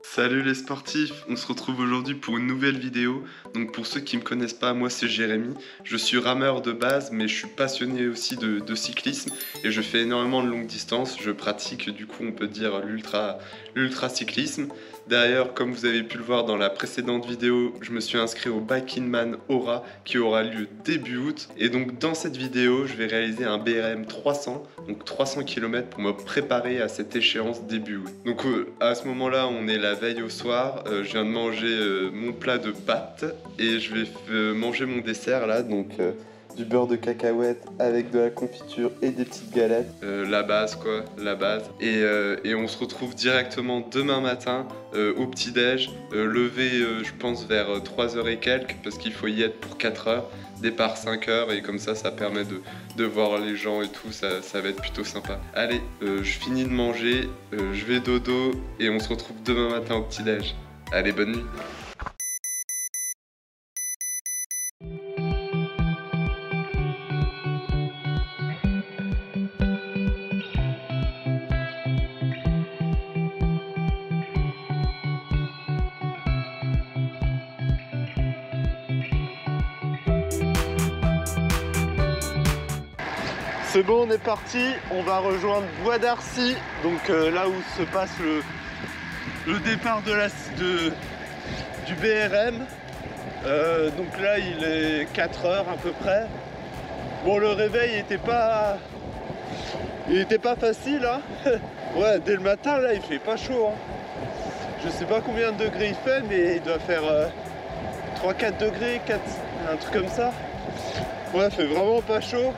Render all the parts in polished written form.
Salut les sportifs, on se retrouve aujourd'hui pour une nouvelle vidéo. Donc pour ceux qui me connaissent pas, moi c'est Jérémy. Je suis rameur de base mais je suis passionné aussi de cyclisme et je fais énormément de longue distance. Je pratique du coup on peut dire l'ultra cyclisme. D'ailleurs comme vous avez pu le voir dans la précédente vidéo, je me suis inscrit au Bike in Man Aura qui aura lieu début août. Et donc dans cette vidéo je vais réaliser un BRM 300, donc 300 km pour me préparer à cette échéance début août. Donc à ce moment là on est la veille au soir, je viens de manger mon plat de pâtes et je vais manger mon dessert là, donc du beurre de cacahuète avec de la confiture et des petites galettes, la base quoi, la base. Et on se retrouve directement demain matin au petit-déj, levé je pense vers 3h et quelques parce qu'il faut y être pour 4h, départ 5h et comme ça permet de voir les gens et tout, ça va être plutôt sympa. Allez, je finis de manger, je vais dodo et on se retrouve demain matin au petit-déj. Allez, bonne nuit. C'est bon, on est parti, on va rejoindre Bois d'Arcy, donc là où se passe le départ du BRM. Donc là il est 4h à peu près. Bon, le réveil était pas facile hein. Ouais, dès le matin là il fait pas chaud hein. Je sais pas combien de degrés il fait mais il doit faire 3-4 degrés, un truc comme ça. Ouais, il fait vraiment pas chaud.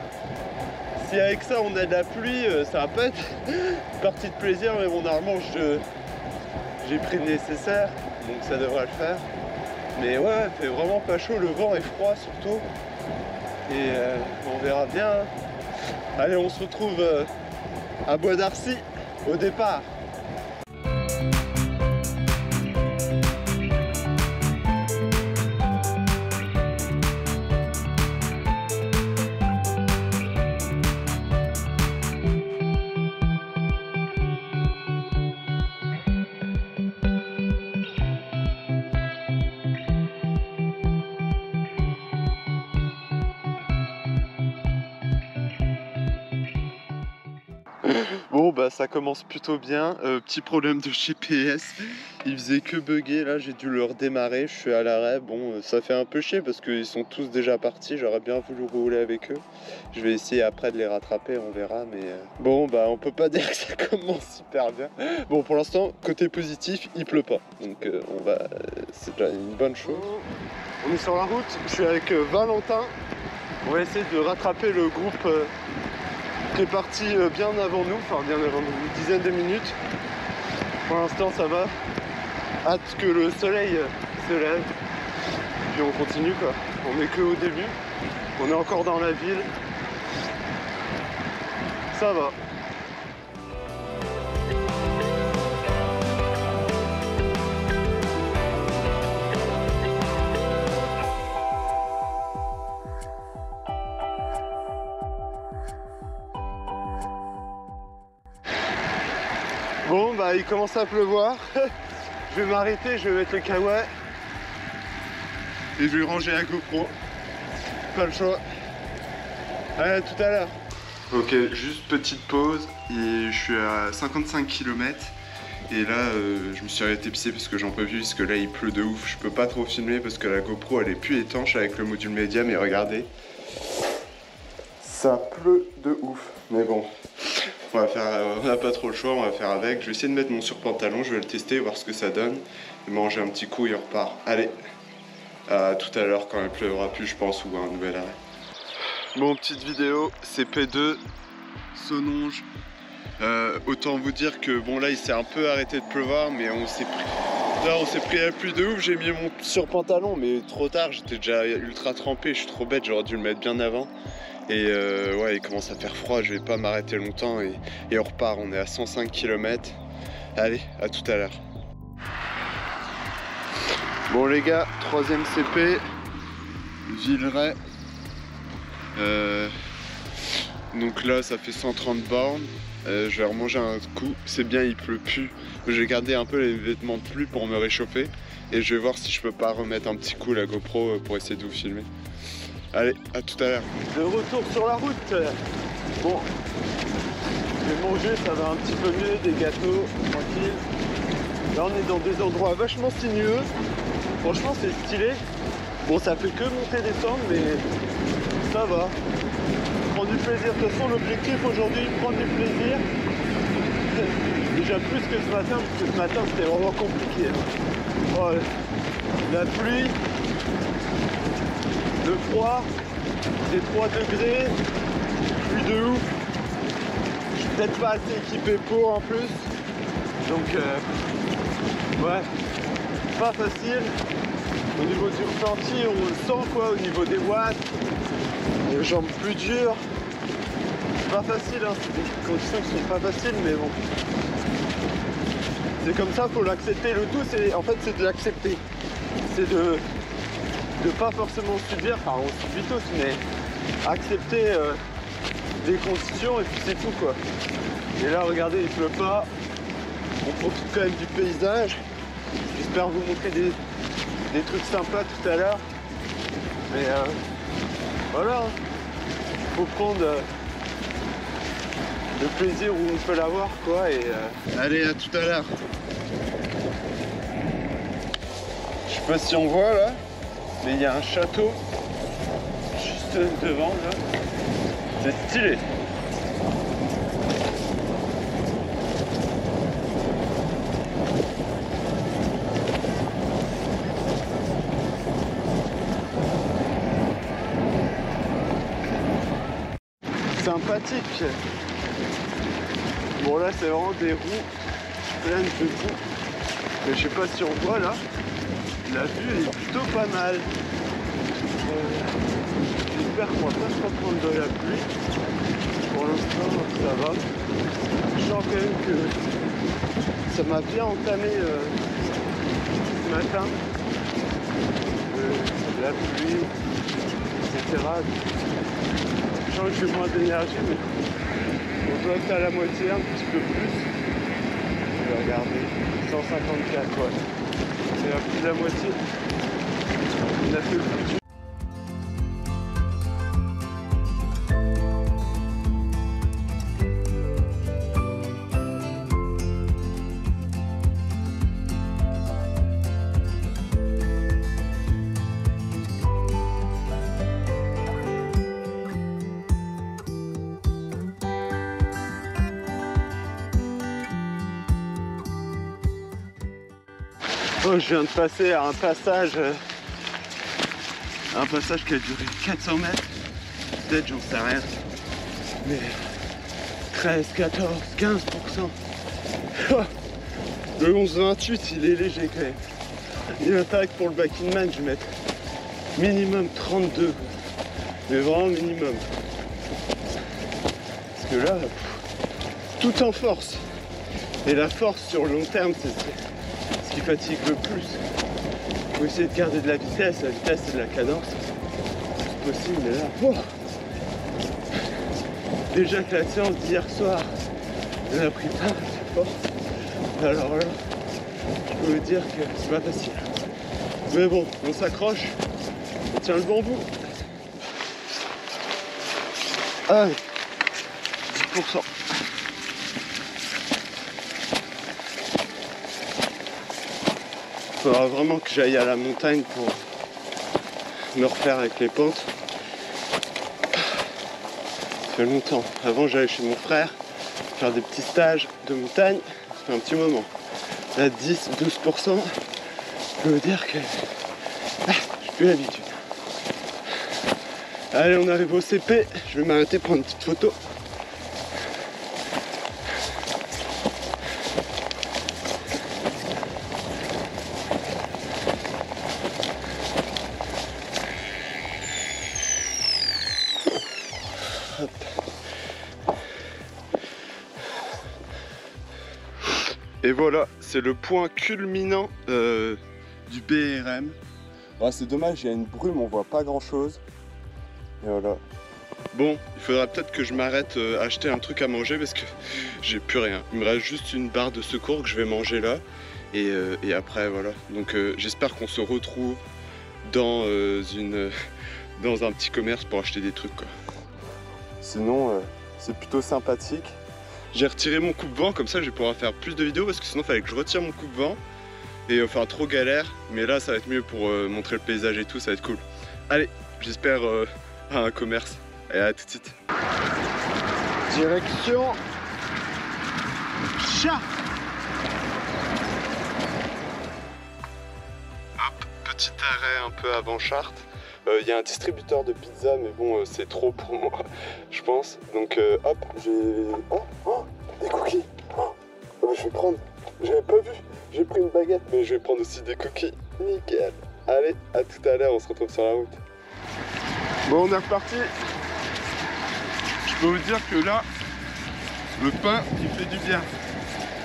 Si avec ça on a de la pluie, ça va pas être une partie de plaisir, mais bon, normalement j'ai pris le nécessaire, donc ça devrait le faire. Mais ouais, il fait vraiment pas chaud, le vent est froid surtout. Et on verra bien. Allez, on se retrouve à Bois d'Arcy au départ. Bon bah ça commence plutôt bien, petit problème de GPS, il faisait que bugger, là j'ai dû le redémarrer, je suis à l'arrêt, bon ça fait un peu chier parce qu'ils sont tous déjà partis, j'aurais bien voulu rouler avec eux, je vais essayer après de les rattraper, on verra, mais bon bah on peut pas dire que ça commence super bien. Bon pour l'instant côté positif il pleut pas, donc c'est déjà une bonne chose. On est sur la route, je suis avec Valentin, on va essayer de rattraper le groupe qui est parti bien avant nous, enfin bien avant nous, une dizaine de minutes. Pour l'instant ça va. Hâte que le soleil se lève. Puis on continue quoi. On est que au début. On est encore dans la ville. Ça va. Bon bah il commence à pleuvoir. Je vais m'arrêter, je vais mettre le kawaii et je vais ranger la GoPro. Pas le choix. Allez, à tout à l'heure. Ok, juste petite pause et je suis à 55 km. Et là je me suis arrêté pisser parce que j'en peux plus, parce que là il pleut de ouf. Je peux pas trop filmer parce que la GoPro elle est plus étanche avec le module média, mais regardez. Ça pleut de ouf. Mais bon. On n'a pas trop le choix, on va faire avec. Je vais essayer de mettre mon surpantalon, je vais le tester, voir ce que ça donne. Et manger un petit coup et on repart. Allez, à tout à l'heure quand il pleuvra plus, je pense, ou un nouvel arrêt. Bon, petite vidéo, CP2, Sononge. Autant vous dire que bon là il s'est un peu arrêté de pleuvoir, mais on s'est pris la pluie de ouf. J'ai mis mon surpantalon, mais trop tard, j'étais déjà ultra trempé, je suis trop bête, j'aurais dû le mettre bien avant. Et ouais, il commence à faire froid, je vais pas m'arrêter longtemps et on repart, on est à 105 km. Allez, à tout à l'heure. Bon les gars, 3ème CP, Villeray. Donc là ça fait 130 bornes, je vais remanger un coup, c'est bien il pleut plus. J'ai gardé un peu les vêtements de pluie pour me réchauffer et je vais voir si je peux pas remettre un petit coup la GoPro pour essayer de vous filmer. Allez, à tout à l'heure. De retour sur la route. Bon, j'ai mangé, ça va un petit peu mieux, des gâteaux, tranquille. Là on est dans des endroits vachement sinueux. Franchement c'est stylé. Bon ça fait que monter descendre mais ça va. Prendre du plaisir. De toute façon l'objectif aujourd'hui, prendre du plaisir. Déjà plus que ce matin, parce que ce matin c'était vraiment compliqué. Oh, la pluie, le froid, les 3 degrés, pluie de ouf. Je suis peut-être pas assez équipé pour en plus. Donc ouais, pas facile. Au niveau du ressenti, on le sent quoi, au niveau des watts, les jambes plus dures. Pas facile, hein. C'est des conditions qui sont pas faciles, mais bon. C'est comme ça, faut l'accepter. Le tout, c'est en fait, c'est de l'accepter. C'est de pas forcément subir, enfin on subit tous, mais accepter les conditions et puis c'est tout quoi. Et là, regardez, il pleut pas. On profite quand même du paysage. J'espère vous montrer des trucs sympas tout à l'heure. Mais voilà, faut prendre le plaisir où on peut l'avoir quoi. Et allez, à tout à l'heure. Je sais pas si on voit là, mais il y a un château juste devant là. C'est stylé. Sympathique. Bon là c'est vraiment des roues pleines de boue. Mais je sais pas si on voit là. La vue est plutôt pas mal. J'espère qu'on va pas se reprendre de la pluie. Pour l'instant ça va. Je sens quand même que ça m'a bien entamé ce matin. La pluie, etc. Je sens que j'ai moins d'énergie, mais on doit être à la moitié, un petit peu plus. Je vais regarder, 154 quoi. C'est à plus de la moitié. On a fait le plus dur. Oh, je viens de passer à un passage qui a duré 400 mètres, peut-être j'en sais rien, mais 13, 14, 15%. Le 11-28 il est léger quand même. Il m'attaque pour le back-in man, je vais mettre minimum 32, mais vraiment minimum. Parce que là, tout en force, et la force sur le long terme c'est ce qui fatigue le plus. Il faut essayer de garder de la vitesse c'est de la cadence. C'est possible, mais là, oh, déjà que la séance d'hier soir, elle a pris plein de force. Alors là, je peux vous dire que c'est pas facile. Mais bon, on s'accroche, on tient le bon bout. Allez, 10%. Il faudra vraiment que j'aille à la montagne pour me refaire avec les pentes. Ça fait longtemps. Avant j'allais chez mon frère faire des petits stages de montagne. Ça fait un petit moment. Là 10-12%, je peux vous dire que j'ai plus l'habitude. Allez, on arrive au CP. Je vais m'arrêter prendre une petite photo. Et voilà, c'est le point culminant du BRM. Ah, c'est dommage, il y a une brume, on voit pas grand chose. Et voilà, Bon, il faudra peut-être que je m'arrête acheter un truc à manger parce que j'ai plus rien. Il me reste juste une barre de secours que je vais manger là. Et après, voilà. Donc j'espère qu'on se retrouve dans, dans un petit commerce pour acheter des trucs, quoi. Sinon, c'est plutôt sympathique. J'ai retiré mon coupe-vent, comme ça je vais pouvoir faire plus de vidéos parce que sinon il fallait que je retire mon coupe-vent. Et enfin trop galère, mais là ça va être mieux pour montrer le paysage et tout, ça va être cool. Allez, j'espère à un commerce. Et à tout de suite. Direction Chartres. Hop, petit arrêt un peu avant Chartres. Il y a un distributeur de pizza, mais bon, c'est trop pour moi, je pense. Donc hop, j'ai... Oh, des cookies. Je vais prendre... J'avais pas vu. J'ai pris une baguette, mais je vais prendre aussi des cookies. Nickel. Allez, à tout à l'heure, on se retrouve sur la route. Bon, on est reparti. Je peux vous dire que là, le pain, il fait du bien.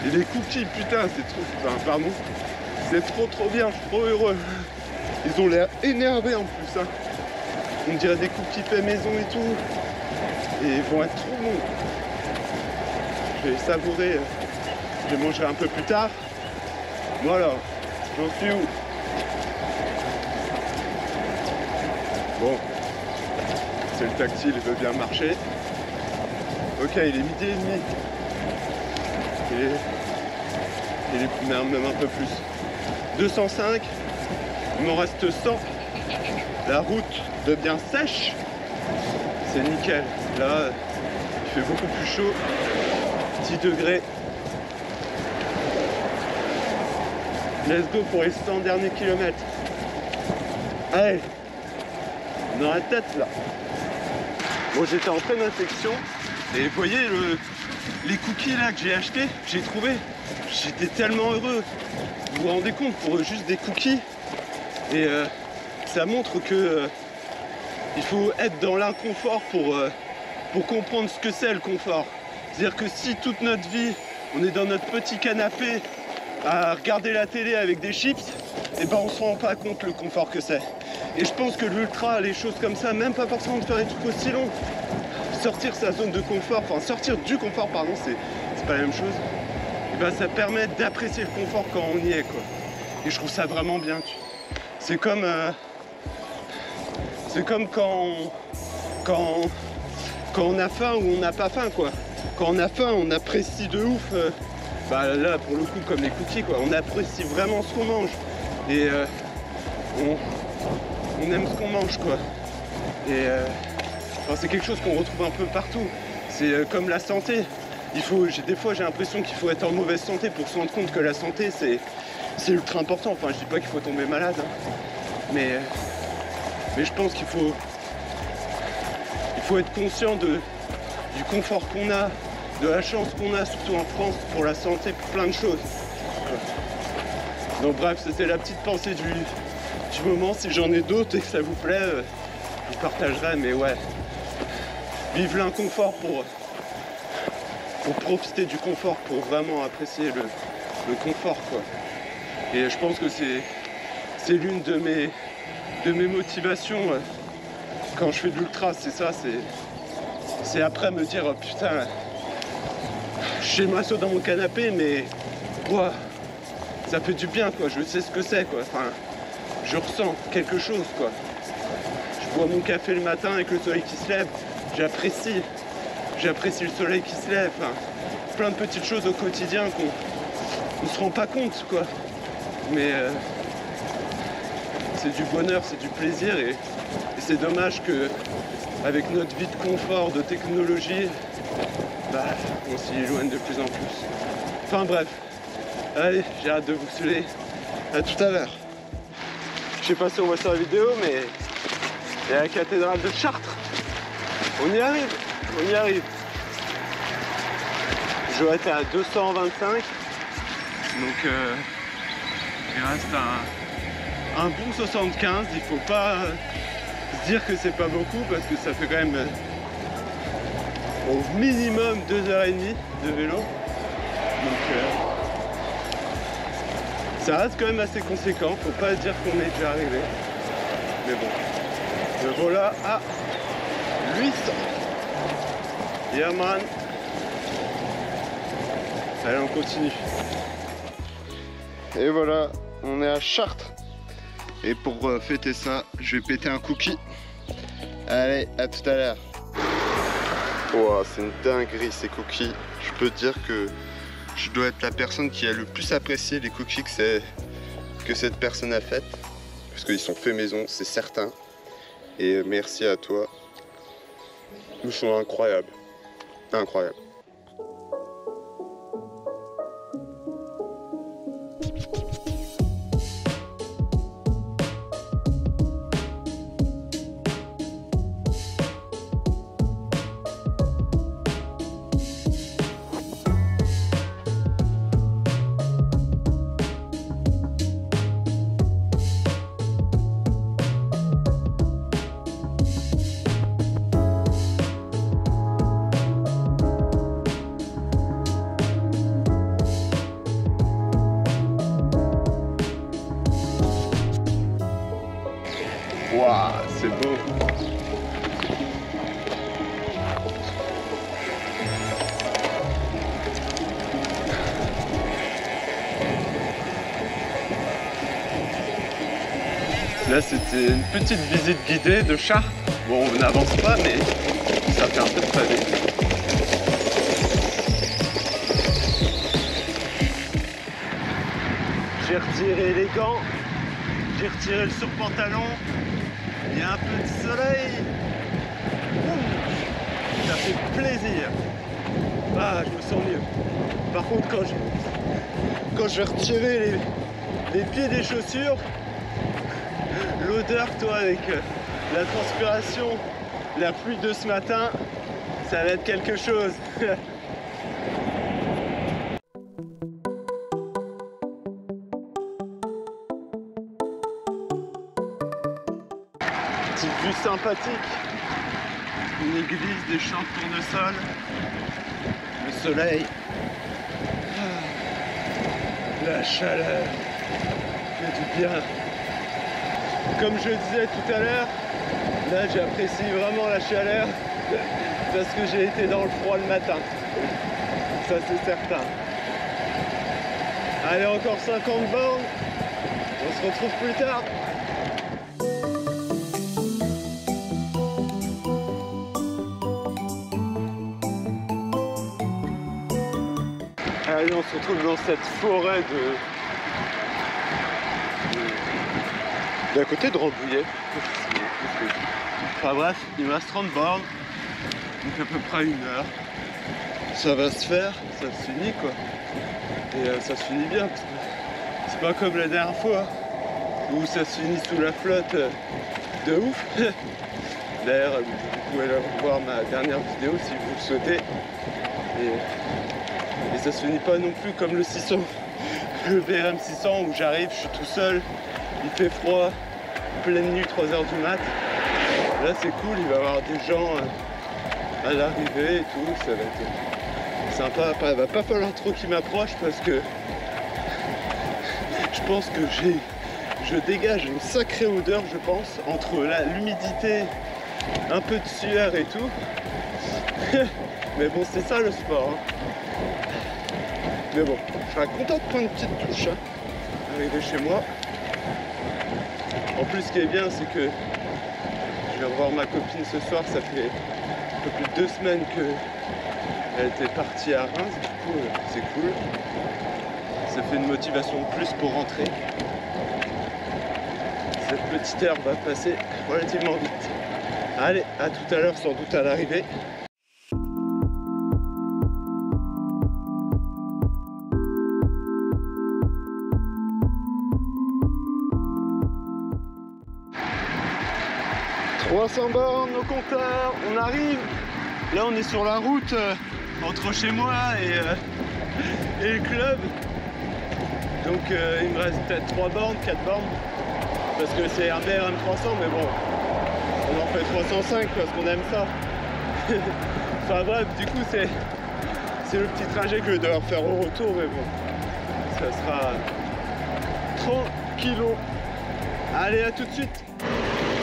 Et les cookies, putain, c'est trop... Enfin, pardon. C'est trop bien, je suis trop heureux. Ils ont l'air énervés en plus, hein. On dirait des cookies faits maison et tout. Et ils vont être trop bons. Je vais les savourer. Je les mangerai un peu plus tard. Voilà, j'en suis où? Bon, c'est le tactile, il veut bien marcher. Ok, il est midi et demi. Il est même un peu plus. 205, il m'en reste 100. La route devient sèche. C'est nickel. Là, il fait beaucoup plus chaud. 10 degrés. Let's go pour les 100 derniers kilomètres. Allez, dans la tête là. Bon, j'étais en pleine infection et vous voyez les cookies là que j'ai achetés, j'ai trouvé. J'étais tellement heureux. Vous vous rendez compte, pour juste des cookies. Et ça montre que il faut être dans l'inconfort pour comprendre ce que c'est le confort. C'est-à-dire que si toute notre vie on est dans notre petit canapé à regarder la télé avec des chips, et ben on se rend pas compte le confort que c'est. Et je pense que l'ultra, les choses comme ça, même pas forcément de faire des trucs aussi longs, sortir sa zone de confort, enfin sortir du confort, pardon, c'est pas la même chose. Et ben ça permet d'apprécier le confort quand on y est, quoi. Et je trouve ça vraiment bien. C'est comme quand on a faim ou on n'a pas faim, quoi. Quand on a faim, on apprécie de ouf. Bah là, pour le coup, comme les cookies, quoi. On apprécie vraiment ce qu'on mange. Et on aime ce qu'on mange, quoi. Et enfin, c'est quelque chose qu'on retrouve un peu partout. C'est comme la santé. Des fois, j'ai l'impression qu'il faut être en mauvaise santé pour se rendre compte que la santé, c'est ultra important. Enfin, je dis pas qu'il faut tomber malade, hein. Mais je pense qu'il faut être conscient du confort qu'on a, de la chance qu'on a, surtout en France, pour la santé, pour plein de choses. Donc bref, c'était la petite pensée du moment. Si j'en ai d'autres et que ça vous plaît, je vous partagerai. Mais ouais, vive l'inconfort pour profiter du confort, pour vraiment apprécier le confort, quoi. Et je pense que c'est l'une de mes motivations quand je fais de l'ultra, c'est ça, c'est après me dire oh, putain, je suis masso dans mon canapé, mais wow, ça fait du bien, quoi. Je sais ce que c'est, quoi. Enfin, je ressens quelque chose, quoi. Je bois mon café le matin avec le soleil qui se lève, j'apprécie le soleil qui se lève. Enfin, plein de petites choses au quotidien qu'on se rend pas compte, quoi. Mais c'est du bonheur, c'est du plaisir, et c'est dommage que avec notre vie de confort, de technologie, bah, on s'y éloigne de plus en plus. Enfin bref, allez, j'ai hâte de vous saouler. À tout à l'heure. Je sais pas si on voit sur la vidéo, mais il y a la cathédrale de Chartres. On y arrive. Je dois être à 225, donc il reste un bon 75. Il faut pas se dire que c'est pas beaucoup, parce que ça fait quand même au minimum 2h30 de vélo. Donc ça reste quand même assez conséquent, faut pas dire qu'on est déjà arrivé. Mais bon, me voilà à 800. Yeah man. Allez, on continue. Et voilà, on est à Chartres. Et pour fêter ça, je vais péter un cookie. Allez, à tout à l'heure. Wow, c'est une dinguerie ces cookies. Je peux te dire que je dois être la personne qui a le plus apprécié les cookies que cette personne a fait. Parce qu'ils sont faits maison, c'est certain. Et merci à toi. Ils sont incroyables. Incroyables. Waouh, c'est beau. Là, c'était une petite visite guidée de Chartres. Bon, on n'avance pas, mais ça fait un peu de pavé. J'ai retiré les gants, j'ai retiré le surpantalon. Il y a un peu de soleil. Ouh, ça fait plaisir. Ah, je me sens mieux. Par contre, quand je vais retirer les pieds des chaussures, l'odeur, toi, avec la transpiration, la pluie de ce matin, ça va être quelque chose. Petite vue sympathique, une église, des champs de tournesol, le soleil, la chaleur, fait du bien. Comme je disais tout à l'heure, là j'apprécie vraiment la chaleur parce que j'ai été dans le froid le matin, ça c'est certain. Allez, encore 50 bornes, on se retrouve plus tard. Allez, on se retrouve dans cette forêt d'à côté de Rambouillet. Enfin bref, il me reste 30 bornes, donc à peu près 1 heure. Ça va se faire, ça se finit quoi. Et ça se finit bien, parce que c'est pas comme la dernière fois où ça se finit sous la flotte de ouf. D'ailleurs, vous pouvez voir ma dernière vidéo si vous le souhaitez. Et ça se finit pas non plus comme le 600, le VRM 600 où j'arrive, je suis tout seul, il fait froid, pleine nuit, 3 h du mat. Là c'est cool, il va y avoir des gens à l'arrivée et tout, ça va être sympa. Il va pas falloir trop qu'ils m'approchent parce que je pense que je dégage une sacrée odeur, je pense, entre l'humidité, un peu de sueur et tout. Mais bon, c'est ça le sport. Hein. Mais bon, je serais content de prendre une petite douche, hein, arriver chez moi. En plus, ce qui est bien, c'est que je vais revoir ma copine ce soir. Ça fait un peu plus de 2 semaines qu'elle était partie à Reims. Du coup, c'est cool. Ça fait une motivation de plus pour rentrer. Cette petite heure va passer relativement vite. Allez, à tout à l'heure, sans doute à l'arrivée. « 300 bornes au compteur, on arrive. Là on est sur la route entre chez moi et le club. Donc il me reste peut-être 3 bornes, 4 bornes. Parce que c'est un BRM 300, mais bon, on en fait 305 parce qu'on aime ça. Enfin bref, du coup c'est le petit trajet que je vais devoir faire au retour, mais bon, ça sera tranquillo. Allez, à tout de suite.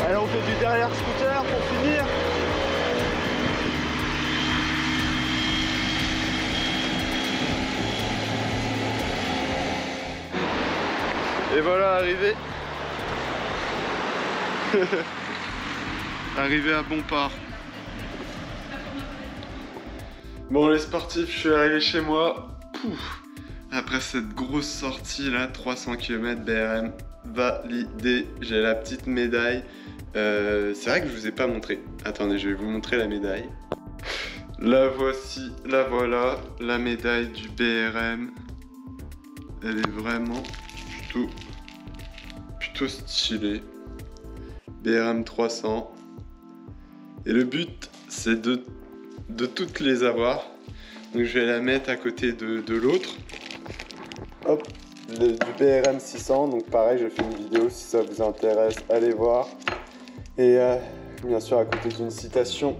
Allez, on fait du derrière scooter pour finir. Et voilà, arrivé. Arrivé à Bompard. Bon les sportifs, je suis arrivé chez moi. Pouf. Après cette grosse sortie là, 300 km BRM, validé. J'ai la petite médaille. C'est vrai que je vous ai pas montré. Attendez, je vais vous montrer la médaille. La voici, la voilà, la médaille du BRM. Elle est vraiment plutôt stylée. BRM 300. Et le but, c'est de toutes les avoir. Donc je vais la mettre à côté de l'autre. Hop, du BRM 600. Donc pareil, je fais une vidéo si ça vous intéresse, allez voir. Et bien sûr à côté d'une citation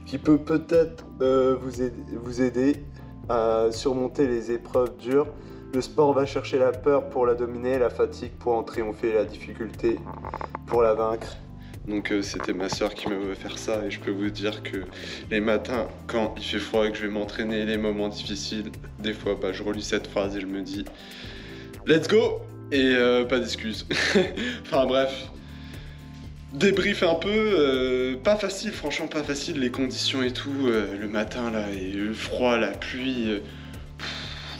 qui peut peut-être vous aider à surmonter les épreuves dures. Le sport va chercher la peur pour la dominer, la fatigue pour en triompher, la difficulté pour la vaincre. Donc c'était ma soeur qui m'a offert ça et je peux vous dire que les matins, quand il fait froid et que je vais m'entraîner, les moments difficiles, des fois je relis cette phrase et je me dis let's go et pas d'excuses. Enfin bref, débrief un peu, pas facile, franchement pas facile, les conditions et tout, le matin là et le froid, la pluie.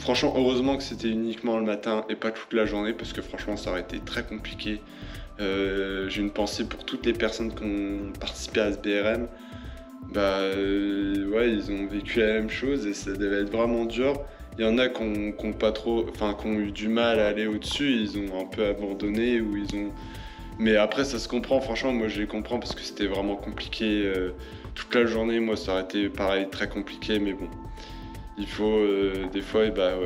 Franchement, heureusement que c'était uniquement le matin et pas toute la journée parce que franchement, ça aurait été très compliqué. J'ai une pensée pour toutes les personnes qui ont participé à ce BRM. Ouais, ils ont vécu la même chose et ça devait être vraiment dur. Il y en a qui ont pas trop, enfin, qui ont eu du mal à aller au-dessus. Ils ont un peu abandonné ou ils ont. Mais après, ça se comprend. Franchement, moi, je les comprends parce que c'était vraiment compliqué. Toute la journée, moi, ça aurait été pareil, très compliqué, mais bon. Il faut des fois,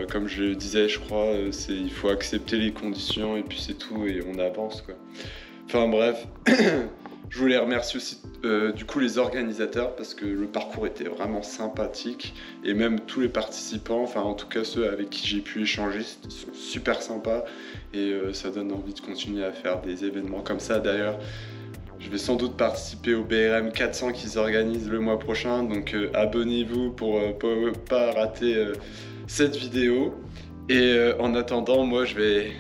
comme je le disais, je crois, il faut accepter les conditions et puis c'est tout et on avance quoi. Enfin bref, je voulais remercier aussi du coup les organisateurs parce que le parcours était vraiment sympathique et même tous les participants, enfin en tout cas ceux avec qui j'ai pu échanger, sont super sympas et ça donne envie de continuer à faire des événements comme ça. D'ailleurs, je vais sans doute participer au BRM 400 qui s'organise le mois prochain, donc abonnez-vous pour pas rater cette vidéo. Et en attendant, moi je vais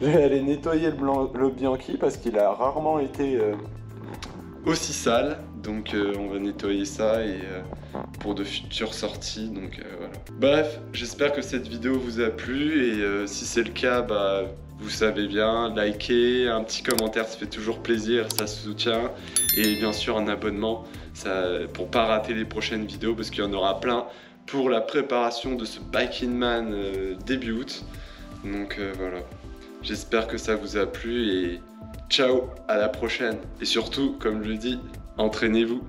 aller nettoyer le Bianchi parce qu'il a rarement été aussi sale. Donc on va nettoyer ça et pour de futures sorties. Donc voilà. Bref, j'espère que cette vidéo vous a plu et si c'est le cas, vous savez bien, likez, un petit commentaire, ça fait toujours plaisir, ça se soutient. Et bien sûr un abonnement pour pas rater les prochaines vidéos parce qu'il y en aura plein pour la préparation de ce Bike in Man début août. Donc voilà, j'espère que ça vous a plu et ciao, à la prochaine. Et surtout, comme je le dis, entraînez-vous.